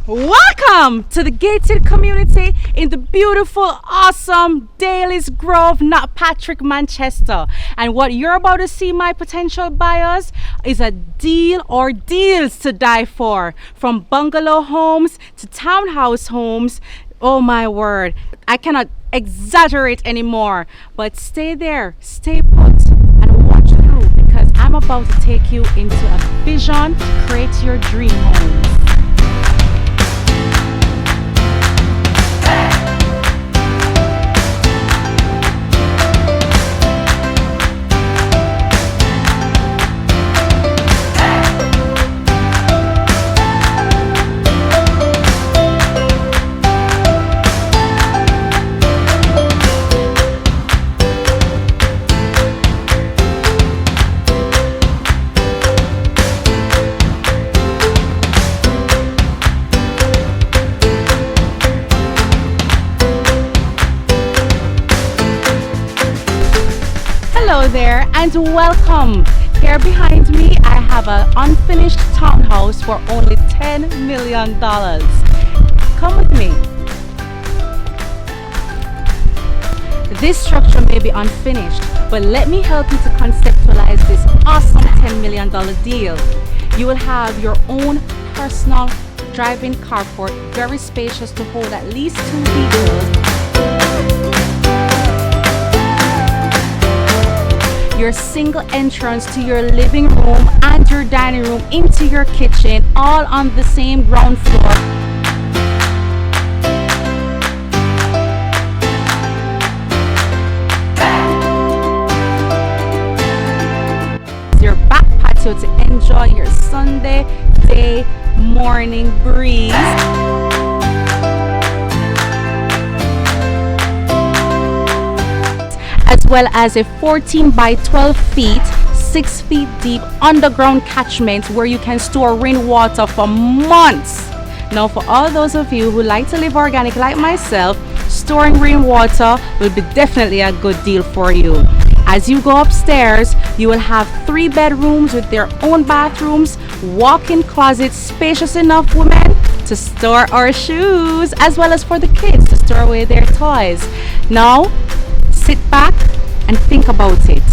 Welcome to the gated community in the beautiful, awesome Daly's Grove, not Patrick, Manchester. And what you're about to see, my potential buyers, is a deal or deals to die for. From bungalow homes to townhouse homes. Oh my word, I cannot exaggerate anymore. But stay there, stay put, and watch through, because I'm about to take you into a vision to create your dream home. Hello there and welcome. Here behind me I have an unfinished townhouse for only $10 million. Come with me. This structure may be unfinished, but let me help you to conceptualize this awesome $10 million deal. You will have your own personal drive-in carport, very spacious to hold at least 2 vehicles. Your single entrance to your living room and your dining room into your kitchen, all on the same ground floor. Your back patio to enjoy your Sunday day morning breeze. As well as a 14 by 12 feet, 6 feet deep underground catchment where you can store rainwater for months. Now, for all those of you who like to live organic like myself, storing rainwater will be definitely a good deal for you. As you go upstairs, you will have 3 bedrooms with their own bathrooms, walk-in closets spacious enough, women, to store our shoes, as well as for the kids to store away their toys. Now, sit back and think about it.